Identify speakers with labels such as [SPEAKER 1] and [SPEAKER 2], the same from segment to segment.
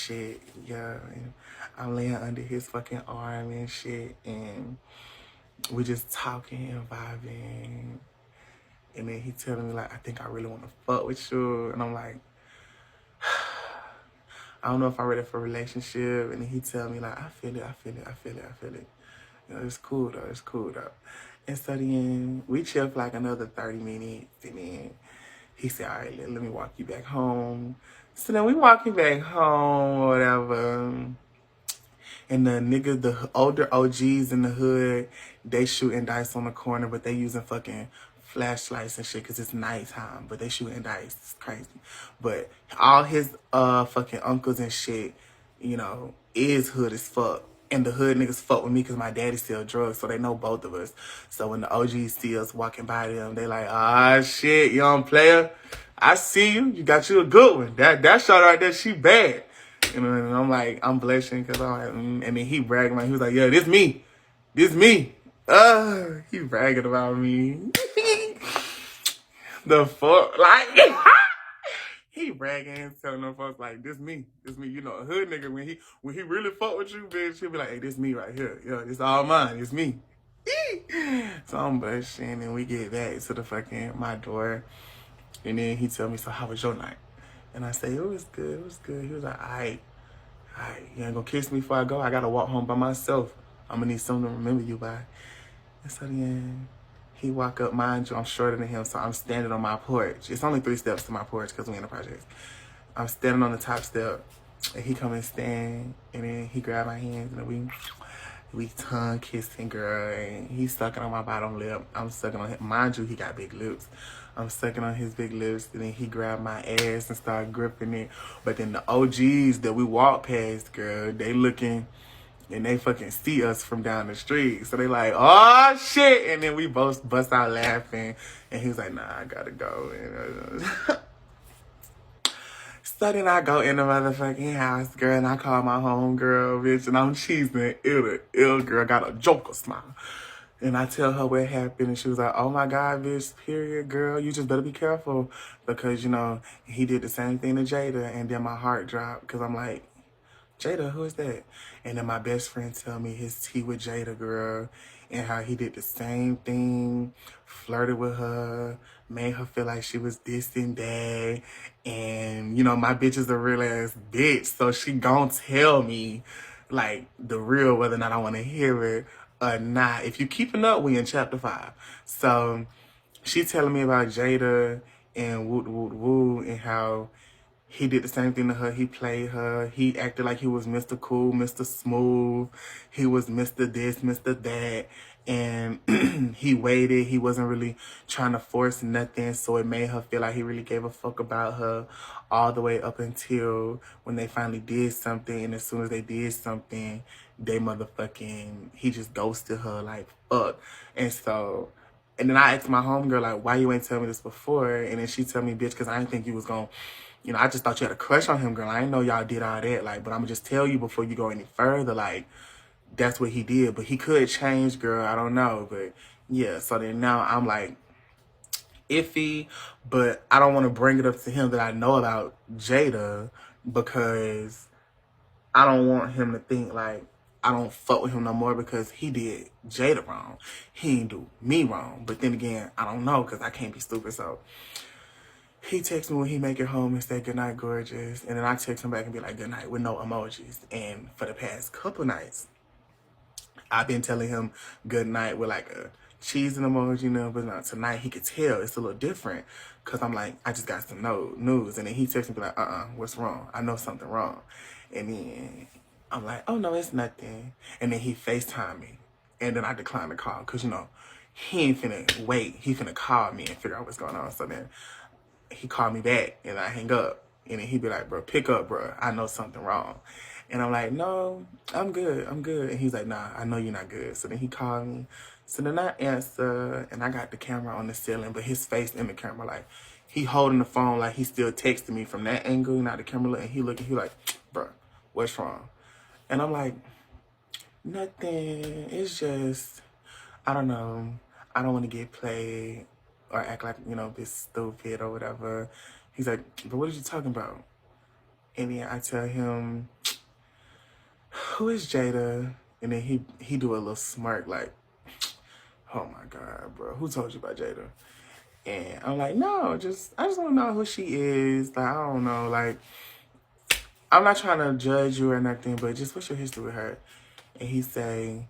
[SPEAKER 1] shit. Yeah, and I'm laying under his fucking arm and shit, and we just talking and vibing. And then he telling me like, I think I really want to fuck with you, and I'm like, I don't know if I'm ready for a relationship. And then he tell me like, I feel it, I feel it, I feel it, I feel it. You know, it's cool though, it's cool though. And so then we chill for like another 30 minutes, and then he said, all right, let me walk you back home. So then we walking back home or whatever. And the older OGs in the hood, they shooting dice on the corner, but they using fucking flashlights and shit because it's nighttime. But they shooting dice. It's crazy. But all his fucking uncles and shit, you know, is hood as fuck. And the hood niggas fuck with me because my daddy sell drugs, so they know both of us. So when the OGs see us walking by them, they like, ah, shit, young player. I see you. You got you a good one. That shot right there, she bad. You know, and I'm like, I'm blushing because I'm like, and then he bragging like, he was like, yeah, this me. This me. He bragging about me. The fuck? Like, he bragging and telling them folks like, this me. This me. You know, a hood nigga, when he really fuck with you, bitch, he'll be like, hey, this me right here. Yeah, it's all mine. It's me. So I'm blushing, and we get back to the fucking, my door. And then he tell me, so how was your night? And I say, it was good, it was good. He was like, all right, you ain't gonna kiss me before I go? I gotta walk home by myself. I'm gonna need something to remember you by. And so then he walk up, mind you, I'm shorter than him, so I'm standing on my porch. It's only 3 steps to my porch because we in the projects. I'm standing on the top step, and he come and stand, and then he grab my hands, and we tongue kissing, girl, and he's sucking on my bottom lip. I'm sucking on him. Mind you, he got big lips. I'm sucking on his big lips, and then he grabbed my ass and started gripping it. But then the OGs that we walk past, girl, they looking, and they fucking see us from down the street. So they like, oh, shit. And then we both bust out laughing, and he was like, nah, I gotta go. And, so then I go in the motherfucking house, girl, and I call my homegirl, bitch, and I'm cheesing ill girl, got a Joker smile. And I tell her what happened, and she was like, oh my God, bitch, period, girl, you just better be careful. Because, you know, he did the same thing to Jada, and then my heart dropped, because I'm like, Jada, who is that? And then my best friend tell me his tea with Jada, girl, and how he did the same thing, flirted with her, made her feel like she was this and that. And, you know, my bitch is a real ass bitch, so she gon' tell me, like, the real, whether or not I want to hear it or not. If you keeping up, we in chapter 5. So she telling me about Jada and Woot Woot Woo and how he did the same thing to her. He played her. He acted like he was Mr. Cool, Mr. Smooth. He was Mr. This, Mr. That. And he waited. He wasn't really trying to force nothing. So it made her feel like he really gave a fuck about her all the way up until when they finally did something. And as soon as they did something, he just ghosted her like, fuck. And so... And then I asked my homegirl, like, why you ain't tell me this before? And then she tell me, bitch, because I didn't think you was going to, you know, I just thought you had a crush on him, girl. I didn't know y'all did all that. Like, but I'm going to just tell you before you go any further, like, that's what he did. But he could change, girl. I don't know. But, yeah. So then now I'm, like, iffy. But I don't want to bring it up to him that I know about Jada because I don't want him to think, like, I don't fuck with him no more because he did Jada wrong. He didn't do me wrong. But then again, I don't know because I can't be stupid. So he texts me when he make it home and say, good night, gorgeous. And then I text him back and be like, good night with no emojis. And for the past couple nights, I've been telling him good night with like a cheesing emoji, you know, but now tonight he could tell it's a little different because I'm like, I just got some news. And then he texts me like, what's wrong? I know something wrong. And then I'm like, oh, no, it's nothing. And then he FaceTime me. And then I decline the call because, you know, he ain't finna wait. He finna call me and figure out what's going on. So then he called me back and I hang up. And then he be like, bro, pick up, bro. I know something wrong. And I'm like, no, I'm good. I'm good. And he's like, nah, I know you're not good. So then he called me. So then I answer and I got the camera on the ceiling, but his face in the camera, like he holding the phone like he still texting me from that angle, not the camera. And he looking, he like, bro, what's wrong? And I'm like, nothing. It's just, I don't know. I don't want to get played or act like, you know, this stupid or whatever. He's like, but what are you talking about? And then I tell him, who is Jada? And then he do a little smirk like, oh my God, bro, who told you about Jada? And I'm like, no, I just want to know who she is. Like, I don't know, like, I'm not trying to judge you or nothing, but just what's your history with her? And he say,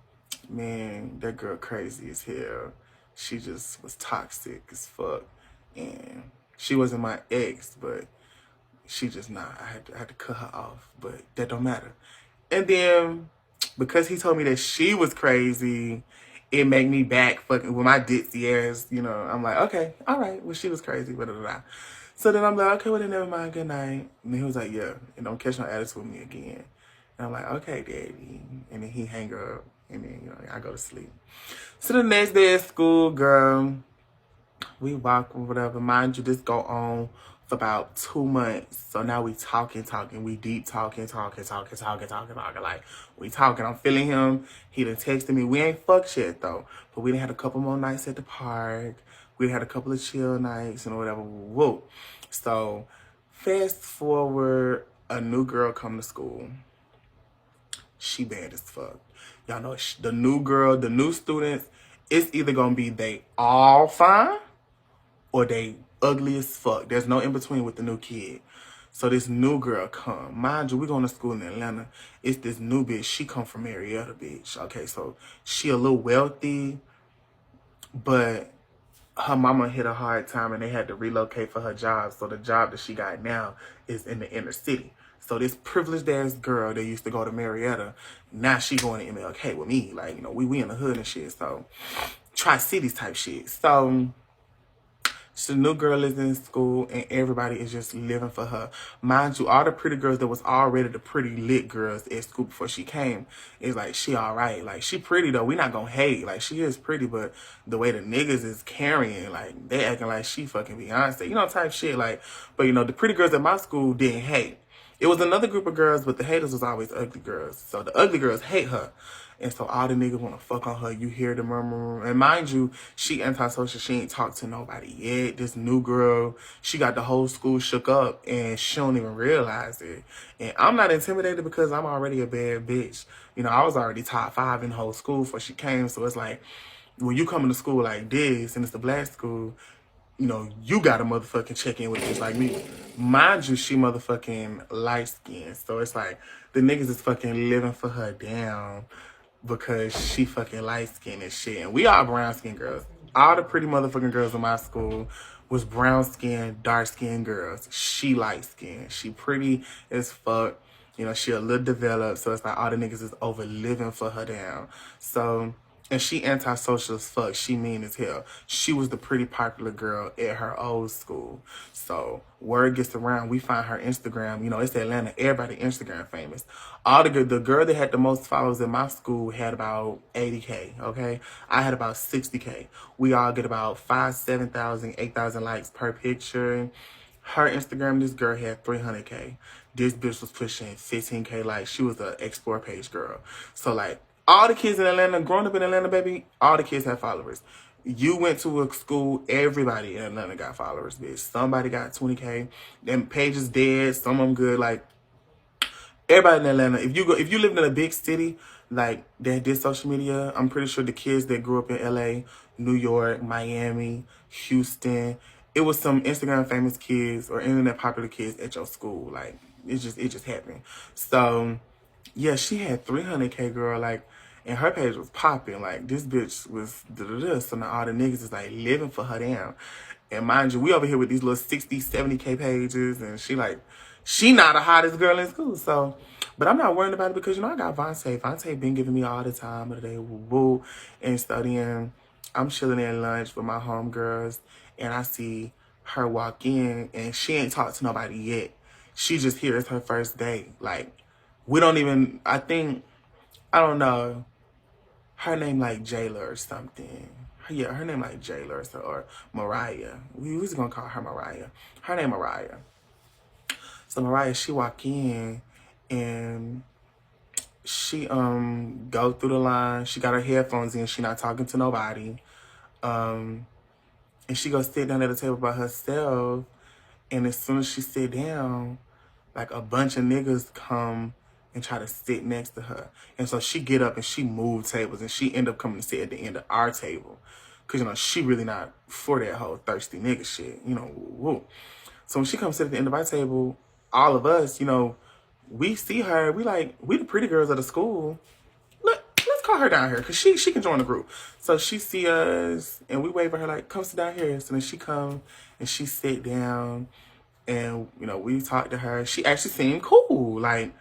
[SPEAKER 1] man, that girl crazy as hell. She just was toxic as fuck. And she wasn't my ex, but she just not. I had to cut her off, but that don't matter. And then because he told me that she was crazy, it made me back fucking with my ditzy ass, you know. I'm like, okay, all right, well, she was crazy, blah, blah, blah. So then I'm like, okay, well, then never mind, good night. And then he was like, yeah, and don't catch no attitude with me again. And I'm like, okay, daddy. And then he hang up, and then, you know, I go to sleep. So the next day at school, girl, we walk or whatever. Mind you, this go on for about 2 months. So now we talking. We deep talking. Like, we talking. I'm feeling him. He done texted me. We ain't fucked yet, though. But we done had a couple more nights at the park. We had a couple of chill nights and whatever. Whoa. So, fast forward, a new girl come to school. She bad as fuck. Y'all know the new girl, the new students, it's either gonna be they all fine or they ugly as fuck. There's no in between with the new kid. So this new girl come. Mind you, we going to school in Atlanta. It's this new bitch. She come from Marietta, bitch. Okay, so she a little wealthy, but her mama hit a hard time and they had to relocate for her job. So the job that she got now is in the inner city. So this privileged ass girl that used to go to Marietta, now she going to MLK with me. Like, you know, we in the hood and shit. So Tri-Cities type shit. So the new girl is in school and everybody is just living for her. Mind you, all the pretty girls that was already the pretty lit girls at school before she came, is like, she all right. Like, she pretty though. We not gonna hate. Like, she is pretty, but the way the niggas is carrying, like, they acting like she fucking Beyonce. You know, type shit. Like, but you know, the pretty girls at my school didn't hate. It was another group of girls, but the haters was always ugly girls. So the ugly girls hate her. And so all the niggas want to fuck on her. You hear the murmur. And mind you, she antisocial. She ain't talked to nobody yet. This new girl, she got the whole school shook up and she don't even realize it. And I'm not intimidated because I'm already a bad bitch. You know, I was already top 5 in the whole school before she came. So it's like, when you come into school like this, and it's a black school, you know, you gotta motherfucking check in with a bitch like me. Mind you, she motherfucking light skinned. So it's like, the niggas is fucking living for her down because she fucking light skinned and shit. And we all brown skinned girls. All the pretty motherfucking girls in my school was brown skinned, dark skinned girls. She light skinned. She pretty as fuck. You know, she a little developed. So it's like all the niggas is over living for her down. So, and she antisocial as fuck. She mean as hell. She was the pretty popular girl at her old school. So word gets around. We find her Instagram. You know, it's Atlanta. Everybody Instagram famous. The girl that had the most followers in my school had about 80K. Okay, I had about 60K. We all get about 5, 7,000, 8,000 likes per picture. Her Instagram, this girl had 300K. This bitch was pushing 15K. Like, she was an explore page girl. So like, all the kids in Atlanta, growing up in Atlanta, baby, all the kids have followers. You went to a school, everybody in Atlanta got followers, bitch. Somebody got 20K. Them pages dead, some of them good. Like, everybody in Atlanta, if you lived in a big city, like, that did social media, I'm pretty sure the kids that grew up in LA, New York, Miami, Houston, it was some Instagram famous kids or internet popular kids at your school. Like, it just happened. So yeah, she had 300K, girl, like, and her page was popping. Like, this bitch was da-da-da. So now all the niggas is like living for her down. And mind you, we over here with these little 60, 70K pages, and she not the hottest girl in school. So, but I'm not worried about it because, you know, I got Vontae. Vontae been giving me all the time of the day, woo-woo, and studying. I'm chilling at lunch with my homegirls, and I see her walk in, and she ain't talked to nobody yet. She just here. It's her first day. Like, we don't even, I don't know, her name like Jayla or something. Yeah, her name like Jayla or Mariah. We was gonna call her Mariah. Her name Mariah. So Mariah, she walk in and she go through the line. She got her headphones in. She not talking to nobody. And she go sit down at the table by herself. And as soon as she sit down, like, a bunch of niggas come and try to sit next to her. And so she get up and she move tables, and she end up coming to sit at the end of our table. Cause, she really not for that whole thirsty nigga shit, woo. So when she comes sit at the end of our table, all of us, we see her, we the pretty girls of the school. Let's call her down here, because she can join the group. So she see us, and we wave at her like, come sit down here. So then she come, and she sit down, and, we talked to her. She actually seemed cool. Like,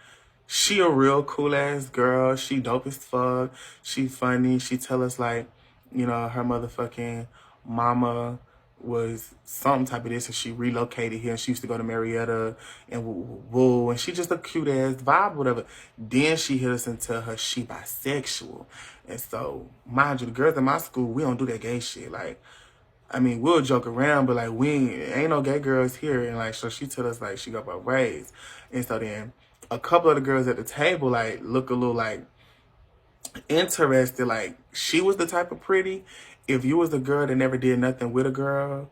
[SPEAKER 1] she a real cool-ass girl. She dope as fuck. She funny. She tell us, like, her motherfucking mama was some type of this, and she relocated here, and she used to go to Marietta and woo, and she just a cute ass vibe, whatever. Then she hit us and tell her she bisexual. And so, mind you, the girls in my school, we don't do that gay shit. Like, I mean, we'll joke around, but like, ain't no gay girls here. And like, so she tell us like she got both ways. And so then a couple of the girls at the table like look a little like interested. Like, she was the type of pretty, if you was a girl that never did nothing with a girl,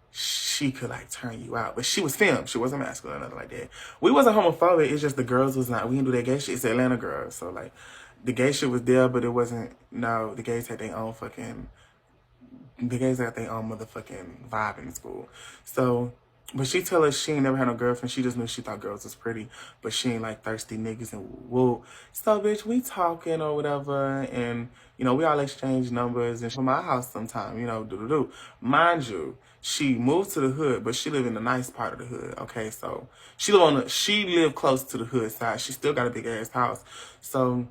[SPEAKER 1] she could like turn you out. But she was femme. She wasn't masculine or nothing like that. We wasn't homophobic. It's just the girls was not. We didn't do that gay shit. It's Atlanta girls. So like, the gay shit was there, but it wasn't. No, the gays had their own fucking. The gays got their own motherfucking vibe in school. So, but she tell us she ain't never had no girlfriend. She just knew she thought girls was pretty, but she ain't like thirsty niggas and woo. So, bitch, we talking or whatever, and, we all exchange numbers, and she from my house sometime, do. Mind you, she moved to the hood, but she live in the nice part of the hood, okay? So, she live close to the hood side. She still got a big-ass house. So,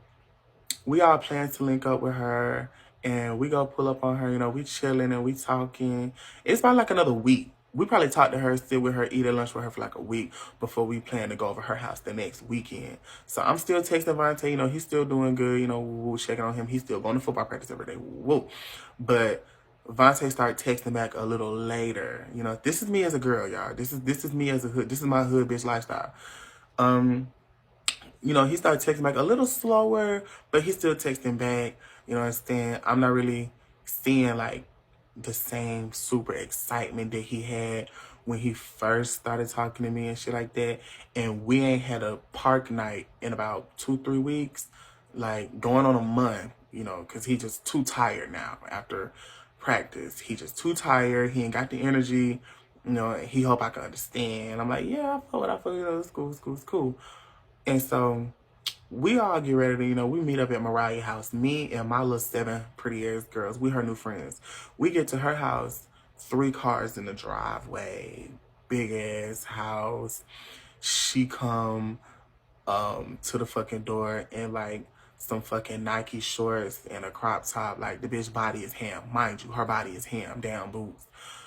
[SPEAKER 1] we all plan to link up with her, and we go pull up on her, we chilling and we talking. It's probably like another week. We probably talk to her, sit with her, eat at lunch with her for like a week before we plan to go over her house the next weekend. So I'm still texting Vontae, he's still doing good, woo, checking on him. He's still going to football practice every day, woo. But Vontae started texting back a little later. This is me as a girl, y'all. This is me as a hood. This is my hood bitch lifestyle. He started texting back a little slower, but he's still texting back. You know what I'm saying? I'm not really seeing like the same super excitement that he had when he first started talking to me and shit like that. And we ain't had a park night in about 2-3 weeks, like going on a month, because he just too tired now after practice. He just too tired. He ain't got the energy. He hope I can understand. I'm like, yeah, I feel it. It's cool. And so we all get ready to, we meet up at Mariah's house. Me and my little 7 pretty ass girls. We her new friends. We get to her house, 3 cars in the driveway, big ass house. She come to the fucking door in like some fucking Nike shorts and a crop top. Like, the bitch body is ham. Mind you, her body is ham, down boots.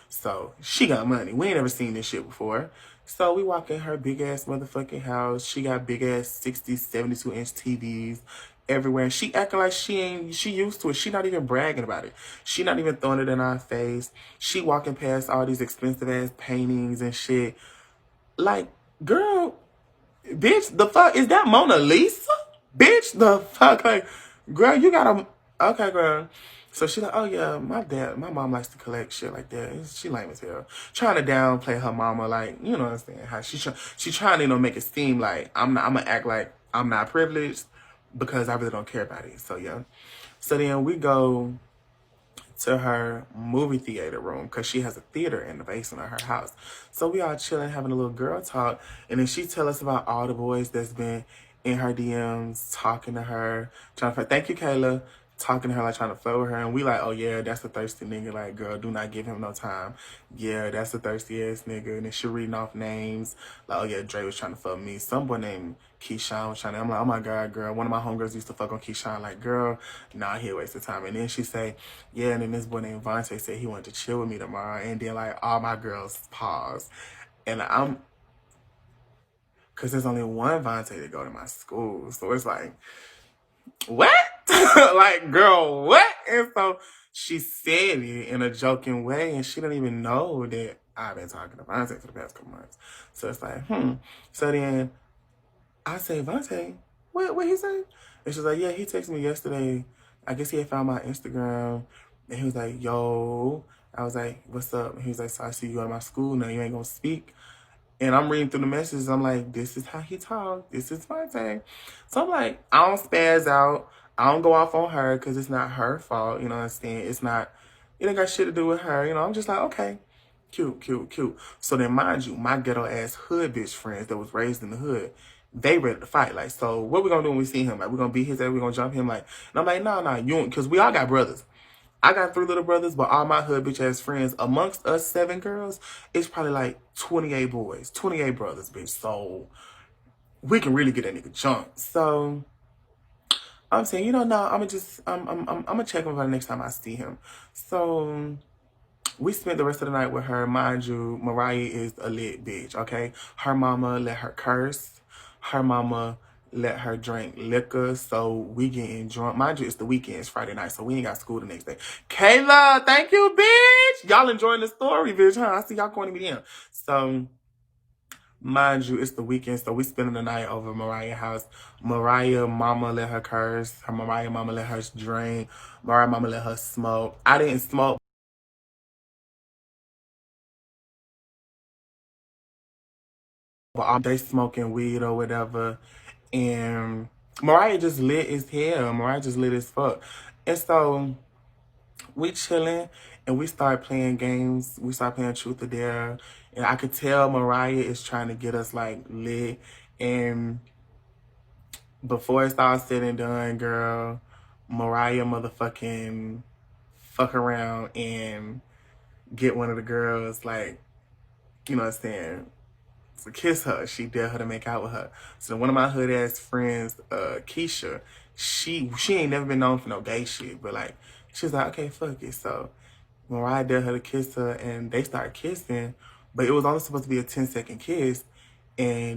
[SPEAKER 1] So she got money. We ain't ever seen this shit before. So we walk in her big ass motherfucking house. She got big ass 60, 72 inch TVs everywhere. And she acting like she used to it. She not even bragging about it. She not even throwing it in our face. She walking past all these expensive ass paintings and shit. Like, girl, bitch, the fuck, is that Mona Lisa? Bitch, the fuck, like, girl, you gotta, okay, girl. So she like, oh yeah, my mom likes to collect shit like that. She lame as hell. Trying to downplay her mama, like, you know what I'm saying? How she trying to, make it seem like I'm gonna act like I'm not privileged because I really don't care about it. So yeah. So then we go to her movie theater room because she has a theater in the basement of her house. So we all chilling, having a little girl talk, and then she tell us about all the boys that's been in her DMs, talking to her, trying to, thank you, Kayla, talking to her, like trying to flirt with her, and we like, oh yeah, that's a thirsty nigga, like, girl, do not give him no time. Yeah, that's a thirsty ass nigga. And then she reading off names, like, oh yeah, Dre was trying to fuck me. Some boy named Keyshawn was trying to, I'm like, oh my God, girl, one of my homegirls used to fuck on Keyshawn, like, girl, nah, he a waste of time. And then she say, yeah, and then this boy named Vontae said he wanted to chill with me tomorrow, and then like all my girls pause. And cause there's only one Vontae to go to my school, so it's like, what? Like, girl, what? And so she said it in a joking way, and she didn't even know that I've been talking to Vontae for the past couple months. So it's like, So then I say, Vontae, what he say? And she's like, yeah, he texted me yesterday. I guess he had found my Instagram, and he was like, yo. I was like, what's up? And he was like, so I see you at my school now. You ain't gonna speak? And I'm reading through the messages. I'm like, this is how he talk. This is my thing. So I'm like, I don't spaz out. I don't go off on her because it's not her fault. You know what I'm saying? It's not, it ain't got shit to do with her. You know, I'm just like, okay, cute, cute, cute. So then, mind you, my ghetto ass hood bitch friends that was raised in the hood, they ready to fight. Like, so what we gonna do when we see him? Like, we gonna beat his ass? We gonna jump him? Like, and I'm like, nah, you don't, because we all got brothers. I got 3 little brothers, but all my hood bitch ass friends, amongst us 7 girls, it's probably like 28 boys, 28 brothers, bitch. So we can really get that nigga jumped. So I'm saying, you know, no, I'm gonna check him for the next time I see him. So we spent the rest of the night with her. Mind you, Mariah is a lit bitch, okay? Her mama let her curse. Her mama let her drink liquor, so we getting drunk. Mind you, it's the weekend, it's Friday night, so we ain't got school the next day. Kayla, thank you, bitch. Y'all enjoying the story, bitch, huh? I see y'all going to be in. So, mind you, it's the weekend, so we spending the night over Mariah's house. Mariah mama let her curse. Her Mariah mama let her drink. Mariah mama let her smoke. I didn't smoke, but they smoking weed or whatever. And Mariah just lit as hell. Mariah just lit as fuck. And so we chilling and we start playing games. We start playing Truth or Dare. And I could tell Mariah is trying to get us like lit. And before it's all said and done, girl, Mariah motherfucking fuck around and get one of the girls, like, you know what I'm saying, to kiss her. She dare her to make out with her. So one of my hood ass friends, Keisha, she ain't never been known for no gay shit, but like she was like, okay, fuck it. So Mariah dare her to kiss her, and they start kissing, but it was only supposed to be a 10-second kiss, and